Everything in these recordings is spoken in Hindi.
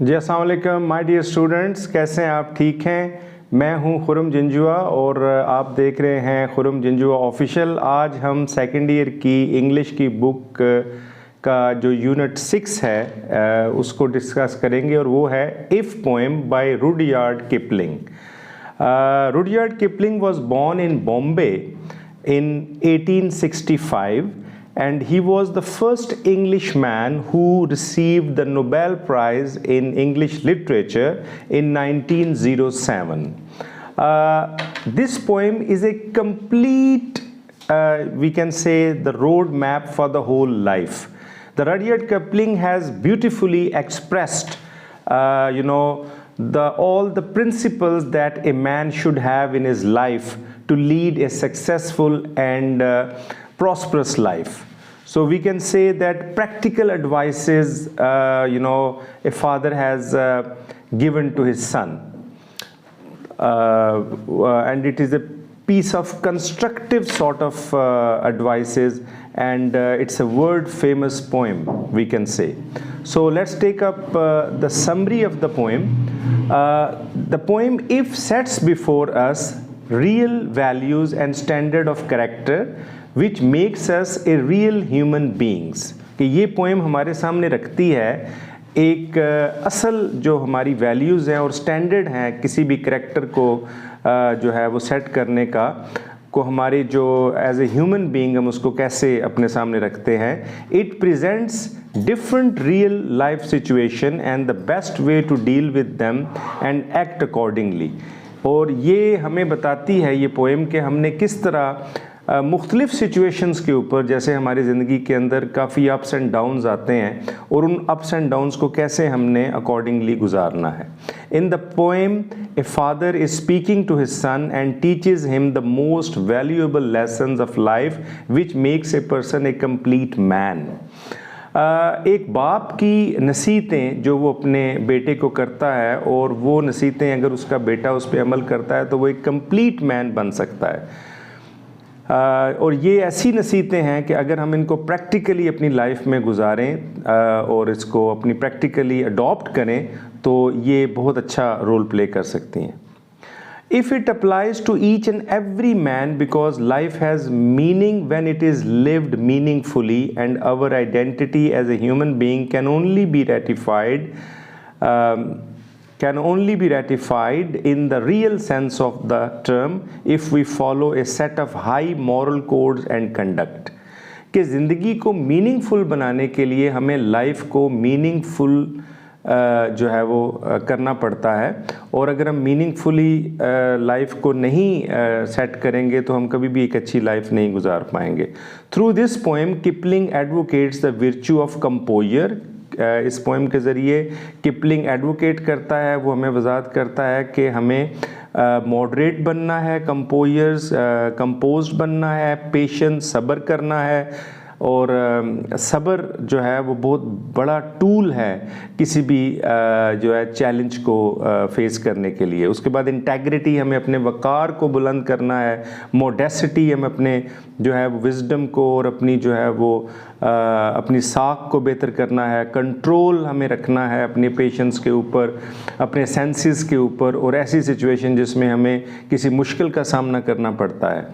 जी अस्सलाम वालेकुम माय डियर स्टूडेंट्स, कैसे हैं आप? ठीक हैं। मैं हूं खुरम जिंजुआ और आप देख रहे हैं खुरम जिंजुआ ऑफिशियल। आज हम सेकेंड ईयर की इंग्लिश की बुक का जो यूनिट 6 है उसको डिस्कस करेंगे और वो है if poem by Rudyard Kipling. Rudyard Kipling was born in Bombay in 1865 and he was the first Englishman who received the Nobel Prize in English Literature in 1907. This poem is a complete, we can say, the road map for the whole life. The Rudyard Kipling has beautifully expressed, all the principles that a man should have in his life to lead a successful and prosperous life. So we can say that practical advices, a father has given to his son, and it is a piece of constructive sort of advices, and it's a world famous poem, we can say. So let's take up the summary of the poem. The poem if sets before us real values and standard of character which makes us a real human beings. कि ये पोएम हमारे सामने रखती है एक असल जो हमारी वैल्यूज़ हैं और स्टैंडर्ड हैं किसी भी करैक्टर को जो है वो सेट करने का, को हमारे जो एज ए ह्यूमन बीइंग हम उसको कैसे अपने सामने रखते हैं. It presents different real life situation and the best way to deal with them and act accordingly. और ये हमें बताती है ये पोएम कि हमने किस तरह मुख्तलिफ सिचुएशंस के ऊपर, जैसे हमारी ज़िंदगी के अंदर काफ़ी अप्स एंड डाउन्स आते हैं, और उन अप्स एंड डाउन्स को कैसे हमने अकॉर्डिंगली गुजारना है. In the poem a father is speaking to his son and teaches him the most valuable lessons of life which makes a person a complete man. एक बाप की नसीहतें जो वो अपने बेटे को करता है, और वो नसीहतें अगर उसका बेटा उस पर अमल करता है तो वो एक कंप्लीट मैन बन सकता है. और ये ऐसी नसीहतें हैं कि अगर हम इनको प्रैक्टिकली अपनी लाइफ में गुजारें और इसको अपनी प्रैक्टिकली अडॉप्ट करें तो ये बहुत अच्छा रोल प्ले कर सकती हैं. If it applies to each and every man because life has meaning when it is lived meaningfully, and our identity as a human being can only be ratified in the real sense of the term if we follow a set of high moral codes and conduct. कि ज़िंदगी को मीनिंगफुल बनाने के लिए हमें लाइफ को मीनिंगफुल जो है वो करना पड़ता है, और अगर हम मीनिंगफुली लाइफ को नहीं सेट करेंगे तो हम कभी भी एक अच्छी लाइफ नहीं गुजार पाएंगे. Through this poem Kipling advocates the virtue of composer. इस पोएम के ज़रिए किपलिंग एडवोकेट करता है, वो हमें वजाहत करता है कि हमें मॉडरेट बनना है, कंपोज्ड बनना है, पेशेंस सब्र करना है. और सब्र जो है वो बहुत बड़ा टूल है किसी भी जो है चैलेंज को फेस करने के लिए. उसके बाद इंटेग्रिटी, हमें अपने वक़ार को बुलंद करना है. मोडेसिटी, हमें अपने जो है वो विजडम को और अपनी जो है वो अपनी साख को बेहतर करना है. कंट्रोल हमें रखना है अपने पेशेंस के ऊपर, अपने सेंसेस के ऊपर, और ऐसी सिचुएशन जिसमें हमें किसी मुश्किल का सामना करना पड़ता है.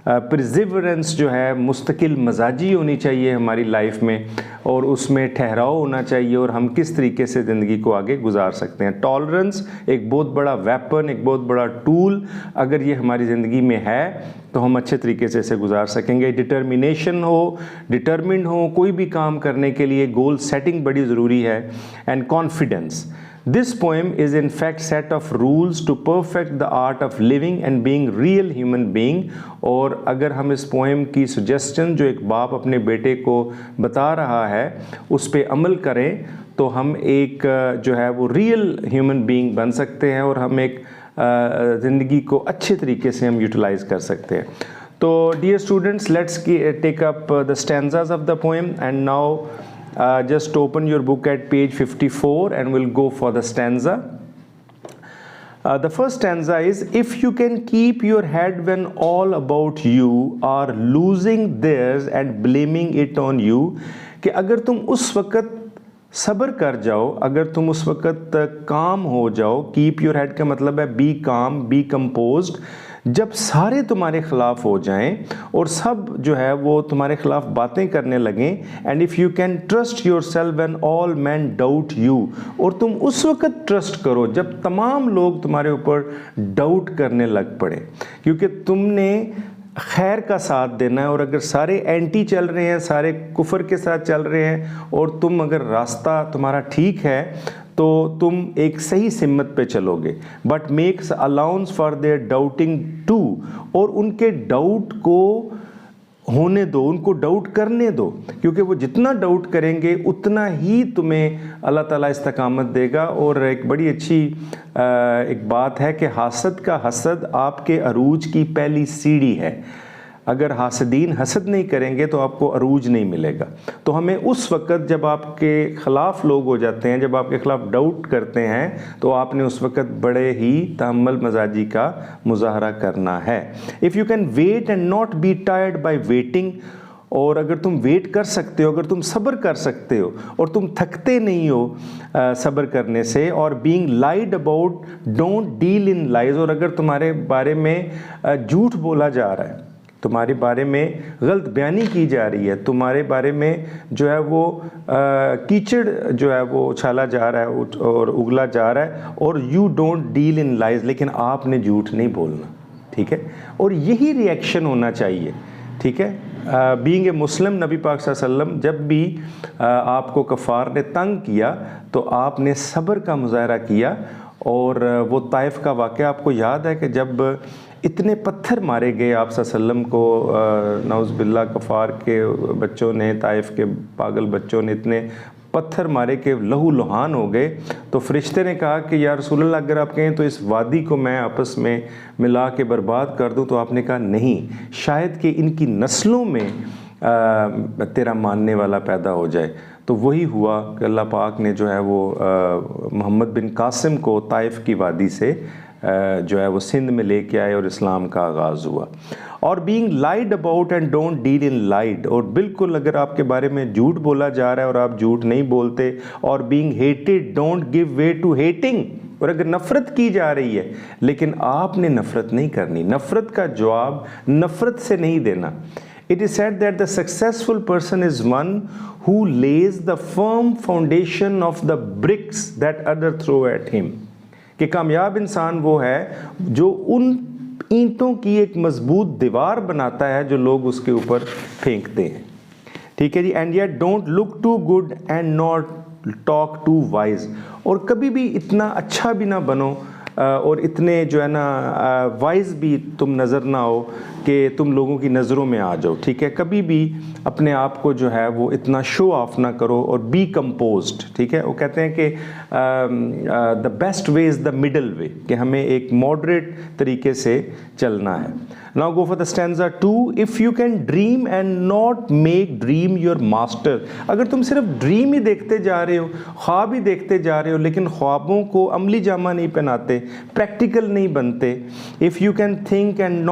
परसिवरेंस जो है मुस्तकिल मजाजी होनी चाहिए हमारी लाइफ में, और उसमें ठहराव होना चाहिए, और हम किस तरीके से ज़िंदगी को आगे गुजार सकते हैं. टॉलरेंस एक बहुत बड़ा वेपन, एक बहुत बड़ा टूल, अगर ये हमारी ज़िंदगी में है तो हम अच्छे तरीके से इसे गुजार सकेंगे. डिटर्मिनेशन हो, डिटर्मिन्ड हो कोई भी काम करने के लिए, गोल सेटिंग बड़ी ज़रूरी है. And confidence. This poem is in fact set of rules to perfect the art of living and being real human being. और अगर हम इस पोएम की सजेशन जो एक बाप अपने बेटे को बता रहा है उस पे अमल करें तो हम एक जो है वो रियल ह्यूमन बीइंग बन सकते हैं, और हम एक ज़िंदगी को अच्छे तरीके से हम यूटिलाइज़ कर सकते हैं. तो dear students, let's take up the stanzas of the poem. And now just open your book at page 54 and we'll go for the stanza. The first stanza is, if you can keep your head when all about you are losing theirs and blaming it on you. कि अगर तुम उस वक़्त सब्र कर जाओ। अगर तुम उस वक़्त काम हो जाओ, कीप योर हेड का मतलब है बी काम, बी कंपोज्ड। जब सारे तुम्हारे ख़िलाफ़ हो जाएं और सब जो है वो तुम्हारे ख़िलाफ़ बातें करने लगें, and if you can trust your self when all man doubt you, और तुम उस वक़्त ट्रस्ट करो जब तमाम लोग तुम्हारे ऊपर डाउट करने लग पड़े, क्योंकि तुमने खैर का साथ देना है। और अगर सारे एंटी चल रहे हैं, सारे कुफर के साथ चल रहे हैं, और तुम अगर रास्ता तुम्हारा ठीक है तो तुम एक सही सिमत पे चलोगे। But makes allowance for their doubting too, और उनके डाउट को होने दो, उनको डाउट करने दो, क्योंकि वो जितना डाउट करेंगे उतना ही तुम्हें अल्लाह ताला इस्तकामत देगा। और एक बड़ी अच्छी एक बात है कि हासद का हसद आपके अरूज की पहली सीढ़ी है। अगर हासदीन हसद नहीं करेंगे तो आपको अरूज नहीं मिलेगा। तो हमें उस वक़्त जब आपके ख़िलाफ़ लोग हो जाते हैं, जब आपके ख़िलाफ़ डाउट करते हैं, तो आपने उस वक़्त बड़े ही तहम्मुल मजाजी का मुज़ाहरा करना है। If you can wait and not be tired by waiting, और अगर तुम वेट कर सकते हो, अगर तुम सब्र कर सकते हो और तुम थकते नहीं हो सब्र करने से, और being lied about don't deal in lies, और अगर तुम्हारे बारे में झूठ बोला जा रहा है, तुम्हारे बारे में गलत बयानी की जा रही है, तुम्हारे बारे में जो है वो कीचड़ जो है वो उछाला जा रहा है और उगला जा रहा है, और you don't deal in lies, लेकिन आपने झूठ नहीं बोलना, ठीक है। और यही रिएक्शन होना चाहिए, ठीक है। बीइंग ए मुस्लिम, नबी पाक सल्लल्लाहु अलैहि वसल्लम जब भी आपको कफ़ार ने तंग किया तो आपने सब्र का मुज़ाहरा किया। और वो ताइफ का वाक़या आपको याद है कि जब इतने पत्थर मारे गए आप सल्लम को, नौज़ बिल्ला कफ़ार के बच्चों ने, ताइफ के पागल बच्चों ने इतने पत्थर मारे कि लहू लुहान हो गए, तो फरिश्ते ने कहा कि या रसूल अल्लाह, अगर आप कहें तो इस वादी को मैं आपस में मिला के बर्बाद कर दूं। तो आपने कहा नहीं, शायद कि इनकी नस्लों में तेरा मानने वाला पैदा हो जाए। तो वही हुआ कि अल्लाह पाक ने जो है वो मोहम्मद बिन कासिम को ताइफ की वादी से जो है वो सिंध में लेके आए और इस्लाम का आगाज़ हुआ। और being lied about and don't deal in lied, और बिल्कुल अगर आपके बारे में झूठ बोला जा रहा है और आप झूठ नहीं बोलते। और being hated don't give way to hating, और अगर नफ़रत की जा रही है लेकिन आपने नफ़रत नहीं करनी, नफ़रत का जवाब नफ़रत से नहीं देना। It is said that the successful person is one who lays the firm foundation of the bricks that others throw at him, कि कामयाब इंसान वो है जो उन ईंटों की एक मजबूत दीवार बनाता है जो लोग उसके ऊपर फेंकते हैं, ठीक है जी। And yet don't look too good and not talk too wise, और कभी भी इतना अच्छा भी ना बनो और इतने जो है ना वाइज भी तुम नज़र ना हो कि तुम लोगों की नज़रों में आ जाओ, ठीक है। कभी भी अपने आप को जो है वो इतना शो ऑफ ना करो, और बी कंपोज्ड, ठीक है। वो कहते हैं कि the best way is the middle way, कि हमें एक मॉडरेट तरीके से चलना है। Now go for the stanza 2, if you can dream and not make dream your master, अगर तुम सिर्फ ड्रीम ही देखते जा रहे हो, ख्वाब ही देखते जा रहे हो, लेकिन ख्वाबों को अमली जामा नहीं पहनाते, प्रैक्टिकल नहीं बनते। If you can think and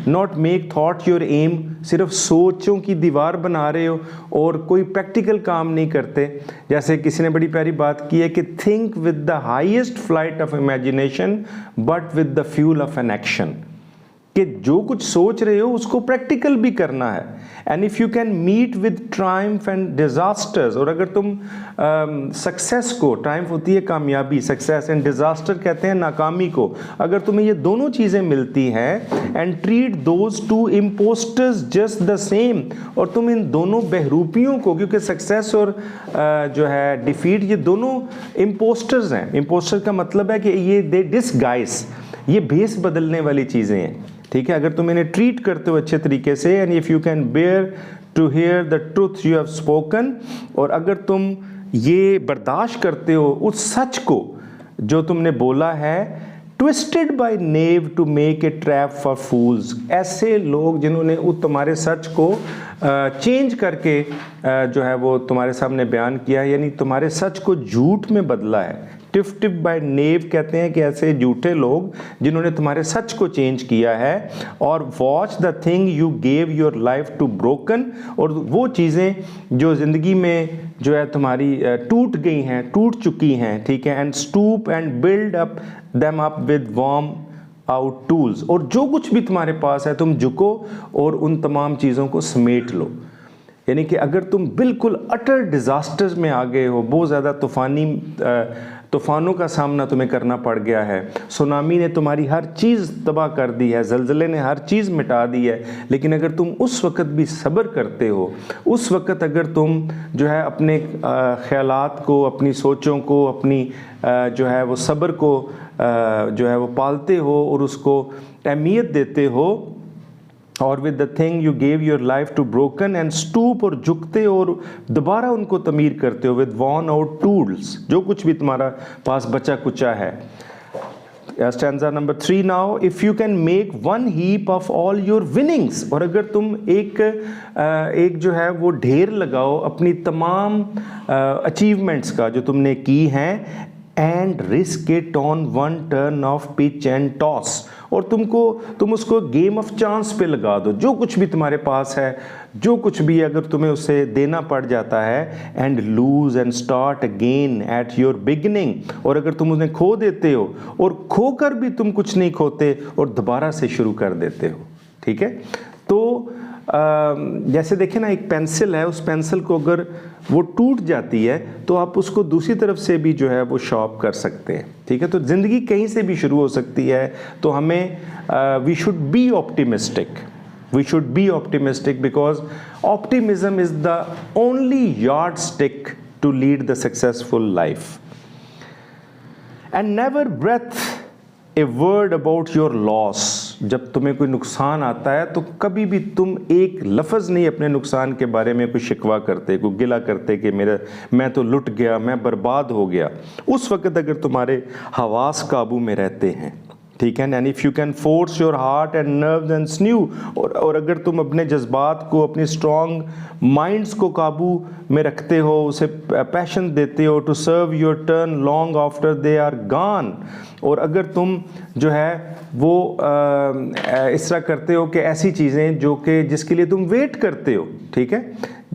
not make thought your aim, सिर्फ सोचों की दीवार बना रहे हो और कोई प्रैक्टिकल काम नहीं करते। जैसे किसी ने बड़ी प्यारी बात की है कि think with the highest flight of imagination but with the fuel of an action, कि जो कुछ सोच रहे हो उसको प्रैक्टिकल भी करना है। And if you can meet with triumph and disasters, और अगर तुम सक्सेस को, ट्रायम्फ होती है कामयाबी, सक्सेस, एंड डिज़ास्टर कहते हैं नाकामी को, अगर तुम्हें ये दोनों चीज़ें मिलती हैं, and treat those two impostors just the same, और तुम इन दोनों बहरूपियों को, क्योंकि सक्सेस और जो है डिफीट ये दोनों इम्पोस्टर्स हैं। इम्पोस्टर का मतलब है कि ये दे डिसगाइज, ये भेस बदलने वाली चीज़ें हैं, ठीक है। अगर तुम इन्हें ट्रीट करते हो अच्छे तरीके से, and if you can bear to hear the truth you have spoken, और अगर तुम ये बर्दाश्त करते हो उस सच को जो तुमने बोला है, twisted by knave to make a trap for fools, ऐसे लोग जिन्होंने उस तुम्हारे सच को चेंज करके जो है वो तुम्हारे सामने बयान किया है, यानी तुम्हारे सच को झूठ में बदला है, टिफ टिफ बाय नेव कहते हैं कि ऐसे झूठे लोग जिन्होंने तुम्हारे सच को चेंज किया है। और watch the thing you gave your life to broken, और वो चीज़ें जो ज़िंदगी में जो है तुम्हारी टूट गई हैं, टूट चुकी हैं, ठीक है। And stoop and build up them up with warm out tools, और जो कुछ भी तुम्हारे पास है तुम झुको और उन तमाम चीज़ों को समेट लो। यानी कि अगर तुम बिल्कुल अटर डिज़ास्टर्स में आ गए हो, बहुत ज़्यादा तूफ़ानों का सामना तुम्हें करना पड़ गया है, सुनामी ने तुम्हारी हर चीज़ तबाह कर दी है, ज़लज़ले ने हर चीज़ मिटा दी है, लेकिन अगर तुम उस वक़्त भी सब्र करते हो, उस वक़्त अगर तुम जो है अपने ख़यालात को, अपनी सोचों को, अपनी जो है वो सब्र को जो है वो पालते हो और उसको अहमियत देते हो, और with the thing you gave your life to broken and stoop, और झुकते हो और दोबारा उनको तमीर करते हो विद वॉर्न आउट टूल्स, जो कुछ भी तुम्हारा पास बचा कुचा है। Stanza number 3 now, if you can make one heap of all your winnings, और अगर तुम एक जो है वो ढेर लगाओ अपनी तमाम अचीवमेंट्स का जो तुमने की हैं, and risk it on one turn off pitch and toss, और तुम उसको गेम ऑफ चांस पे लगा दो, जो कुछ भी तुम्हारे पास है, जो कुछ भी अगर तुम्हें उसे देना पड़ जाता है, and lose and start again at your beginning, और अगर तुम उन्हें खो देते हो और खोकर भी तुम कुछ नहीं खोते और दोबारा से शुरू कर देते हो, ठीक है। तो जैसे देखें ना, एक पेंसिल है, उस पेंसिल को अगर वो टूट जाती है तो आप उसको दूसरी तरफ से भी जो है वो शॉर्प कर सकते हैं, ठीक है। तो ज़िंदगी कहीं से भी शुरू हो सकती है, तो हमें we should be optimistic, we should be optimistic, because optimism is the only yardstick to lead the successful life. And never breathe a word about your loss, जब तुम्हें कोई नुकसान आता है तो कभी भी तुम एक लफ्ज़ नहीं अपने नुकसान के बारे में कोई शिकवा करते, कोई गिला करते कि मैं तो लुट गया, मैं बर्बाद हो गया। उस वक़्त अगर तुम्हारे हवास काबू में रहते हैं, ठीक है। And if you can force your heart and nerves and sinew, और अगर तुम अपने जज्बात को, अपनी स्ट्रॉन्ग माइंड्स को काबू में रखते हो, उसे पैशन देते हो, to serve your turn long after they are gone, और अगर तुम जो है वो इस तरह करते हो कि ऐसी चीज़ें जो कि जिसके लिए तुम वेट करते हो, ठीक है।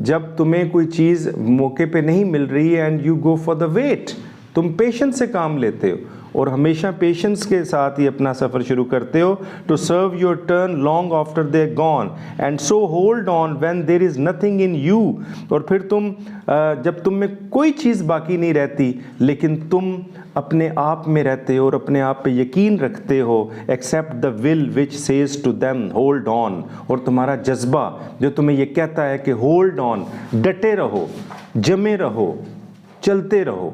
जब तुम्हें कोई चीज़ मौके पे नहीं मिल रही है, and you go for the wait, तुम पेशेंस से काम लेते हो और हमेशा पेशेंस के साथ ही अपना सफ़र शुरू करते हो, to serve your turn long after they gone and so hold on when there is nothing in you, और फिर तुम जब तुम में कोई चीज़ बाकी नहीं रहती, लेकिन तुम अपने आप में रहते हो और अपने आप पे यकीन रखते हो, except the will which says to them hold on, और तुम्हारा जज्बा जो तुम्हें ये कहता है कि होल्ड ऑन, डटे रहो, जमे रहो, चलते रहो,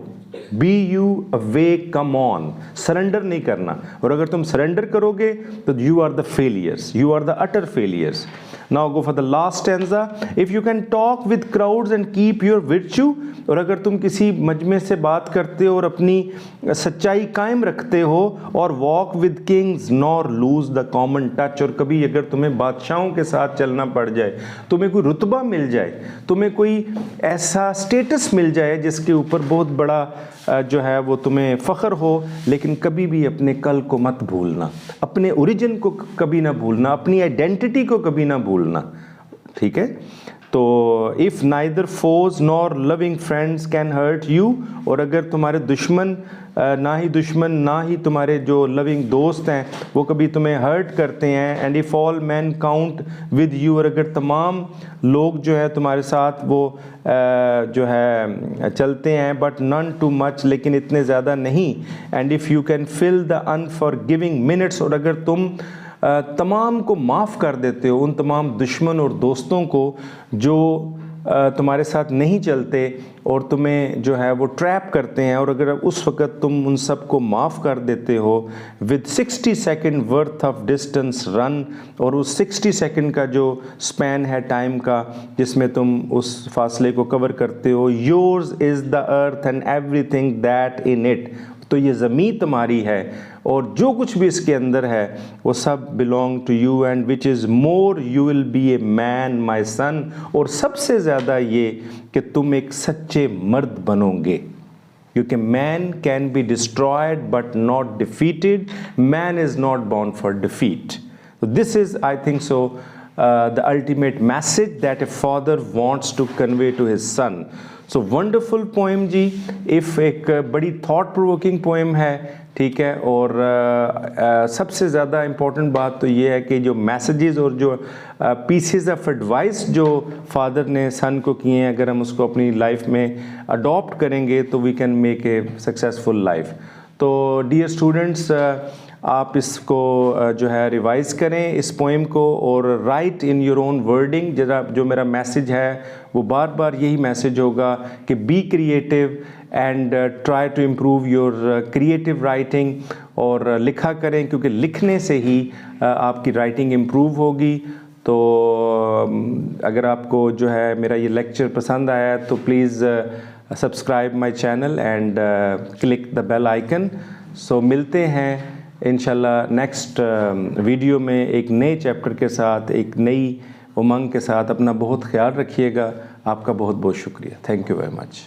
be you away come on, surrender नहीं करना। और अगर तुम सरेंडर करोगे तो you are the failures, you are the utter failures. Now go for the last stanza, if you can talk with crowds and keep your virtue, और अगर तुम किसी मजमे से बात करते हो और अपनी सच्चाई कायम रखते हो, और walk with Kings nor lose the common touch, और कभी अगर तुम्हें बादशाहों के साथ चलना पड़ जाए, तुम्हें कोई रुतबा मिल जाए, तुम्हें कोई ऐसा स्टेटस मिल जाए जिसके ऊपर बहुत बड़ा जो है वो तुम्हें फ़ख्र हो, लेकिन कभी भी अपने कल को मत भूलना, अपने ओरिजिन को कभी ना भूलना, अपनी आइडेंटिटी को कभी ना भूलना, ठीक है। तो if neither foes nor loving friends can hurt you, और अगर तुम्हारे दुश्मन ना ही तुम्हारे जो लविंग दोस्त हैं वो कभी तुम्हें हर्ट करते हैं, and if all man count with you, और अगर तमाम लोग जो है तुम्हारे साथ वो जो है चलते हैं, बट नन टू मच, लेकिन इतने ज़्यादा नहीं, and if you can fill the unforgiving minutes, और अगर तुम तमाम को माफ़ कर देते हो, उन तमाम दुश्मन और दोस्तों को जो तुम्हारे साथ नहीं चलते और तुम्हें जो है वो ट्रैप करते हैं, और अगर उस वक़्त तुम उन सब को माफ़ कर देते हो, with 60 second worth of distance run, और उस 60 सेकेंड का जो स्पैन है टाइम का जिसमें तुम उस फासले को कवर करते हो, yours is the earth and everything that in it, तो ये ज़मीन तुम्हारी है और जो कुछ भी इसके अंदर है वो सब belong to you, and which is more you will be a man my son, और सबसे ज़्यादा ये कि तुम एक सच्चे मर्द बनोगे, क्योंकि man can be destroyed but not defeated, man is not born for defeat. So this is, I think so, the ultimate message that a father wants to convey to his son. So wonderful poem जी. If एक बड़ी thought provoking poem है, ठीक है, और सबसे ज़्यादा important बात तो ये है कि जो messages और जो pieces of advice जो father ने son को किए हैं, अगर हम उसको अपनी life में adopt करेंगे तो we can make a successful life. तो dear students, आप इसको जो है रिवाइज़ करें इस पोएम को, और right in your own wording. जरा जो मेरा मैसेज है वो बार बार यही मैसेज होगा कि be creative and try to improve your creative writing, और लिखा करें, क्योंकि लिखने से ही आपकी राइटिंग इम्प्रूव होगी. तो अगर आपको जो है मेरा ये लेक्चर पसंद आया तो please subscribe my channel and click the bell icon. So मिलते हैं इंशाल्लाह नेक्स्ट वीडियो में एक नए चैप्टर के साथ, एक नई उमंग के साथ. अपना बहुत ख्याल रखिएगा. आपका बहुत बहुत शुक्रिया. Thank you very much.